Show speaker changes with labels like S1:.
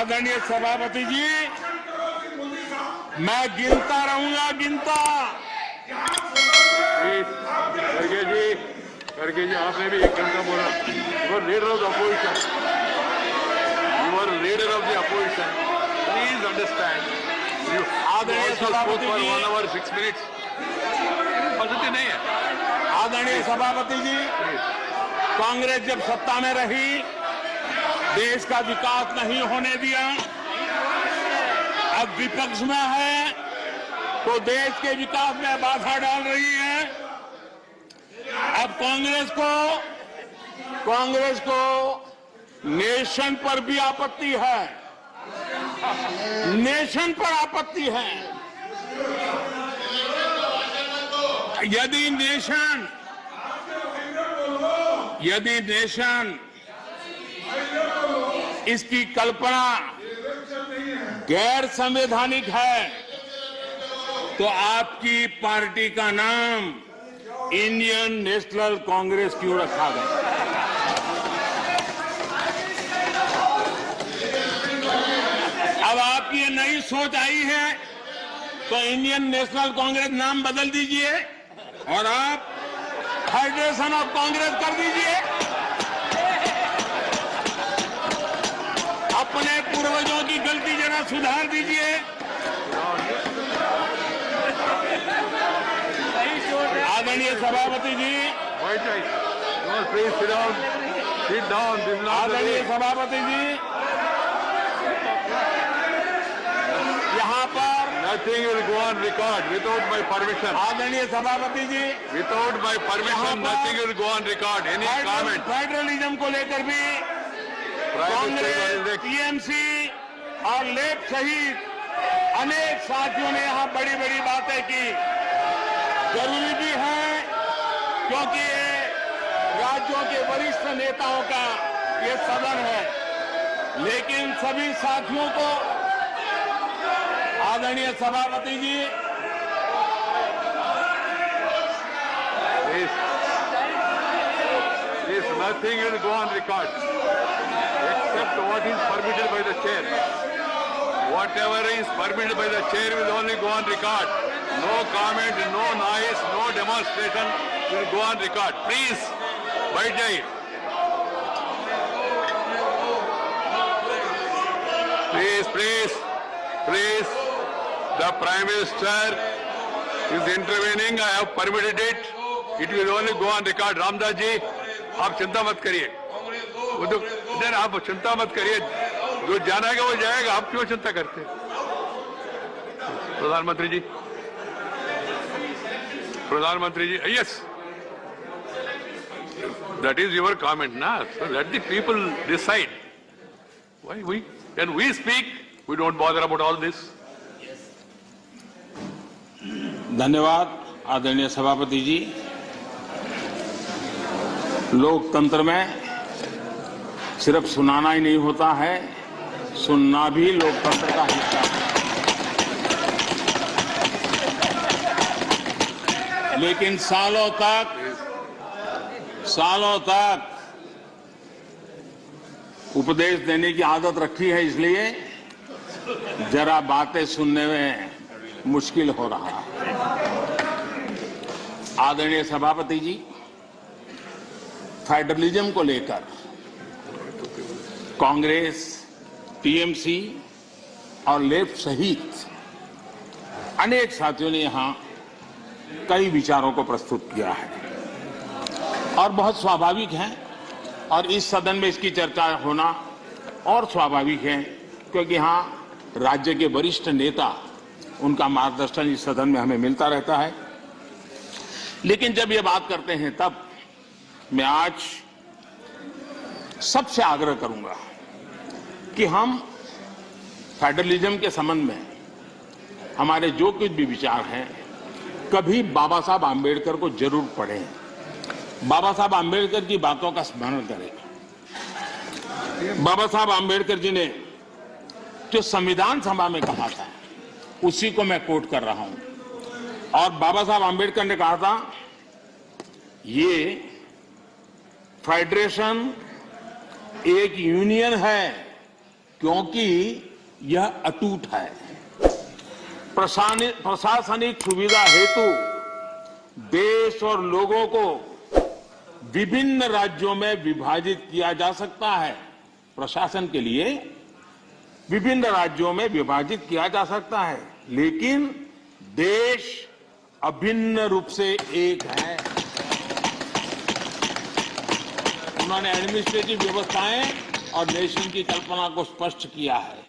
S1: आदरणीय सभापति जी, मैं गिनता रहूंगा, गिनता।
S2: खड़गे जी आपने भी 1 घंटा बोला। You are leader of the opposition, you are leader of the opposition, please understand. You
S1: आदरणीय सभापति जी,
S2: 1 hour 6 minutes पद्धति नहीं है।
S1: आदरणीय सभापति जी, कांग्रेस जब सत्ता में रही, देश का विकास नहीं होने दिया। अब विपक्ष में है तो देश के विकास में बाधा डाल रही है। अब कांग्रेस को नेशन पर भी आपत्ति है, नेशन पर आपत्ति है। यदि नेशन इसकी कल्पना गैर संवैधानिक है तो आपकी पार्टी का नाम इंडियन नेशनल कांग्रेस क्यों रखा गया? अब आपकी ये नई सोच आई है तो इंडियन नेशनल कांग्रेस नाम बदल दीजिए और आप फेडरेशन ऑफ कांग्रेस कर दीजिए। अपने पूर्वजों की गलती जरा सुधार दीजिए। आदरणीय सभापति जी, आदरणीय सभापति जी, यहाँ पर
S2: nothing will go on record without my permission.
S1: आदरणीय सभापति जी,
S2: Without my permission, nothing will go on record. Any comment?
S1: Federalism को लेकर भी कांग्रेस, टीएमसी और लेफ्ट सहित अनेक साथियों ने यहाँ बड़ी बड़ी बातें की। जरूरी भी है क्योंकि ये राज्यों के वरिष्ठ नेताओं का ये सदन है। लेकिन सभी साथियों को आदरणीय सभापति जी,
S2: Nothing will go on record except what is permitted by the chair. Whatever is permitted by the chair will only go on record. No comment, no noise, no demonstration will go on record. Please, बैठ जाइए। Please, the Prime Minister is intervening. I have permitted it. It will only go on record. Ramdas ji, आप चिंता मत करिए। इधर आप चिंता मत करिए, जो जाना है वो जाएगा, आप क्यों चिंता करते हैं? प्रधानमंत्री जी, yes, that is your comment, na? So let the people decide. Why when we speak, we don't bother about all this.
S1: धन्यवाद आदरणीय सभापति जी। लोकतंत्र में सिर्फ सुनाना ही नहीं होता है, सुनना भी लोकतंत्र का हिस्सा है। लेकिन सालों तक उपदेश देने की आदत रखी है, इसलिए जरा बातें सुनने में मुश्किल हो रहा है। आदरणीय सभापति जी, फेडरलिज्म को लेकर कांग्रेस, टीएमसी और लेफ्ट सहित अनेक साथियों ने यहां कई विचारों को प्रस्तुत किया है और बहुत स्वाभाविक है, और इस सदन में इसकी चर्चा होना और स्वाभाविक है क्योंकि यहां राज्य के वरिष्ठ नेता, उनका मार्गदर्शन इस सदन में हमें मिलता रहता है। लेकिन जब ये बात करते हैं तब मैं आज सबसे आग्रह करूंगा कि हम फेडरलिज्म के संबंध में हमारे जो कुछ भी विचार हैं, कभी बाबा साहब आम्बेडकर को जरूर पढ़ें, बाबा साहब आम्बेडकर की बातों का स्मरण करें। बाबा साहब आम्बेडकर जी ने जो संविधान सभा में कहा था, उसी को मैं कोट कर रहा हूं। और बाबा साहब आम्बेडकर ने कहा था, ये फेडरेशन एक यूनियन है क्योंकि यह अटूट है। प्रशासनिक सुविधा हेतु देश और लोगों को विभिन्न राज्यों में विभाजित किया जा सकता है। प्रशासन के लिए विभिन्न राज्यों में विभाजित किया जा सकता है, लेकिन देश अभिन्न रूप से एक है। उन्होंने एडमिनिस्ट्रेटिव व्यवस्थाएं और नेशन की कल्पना को स्पष्ट किया है।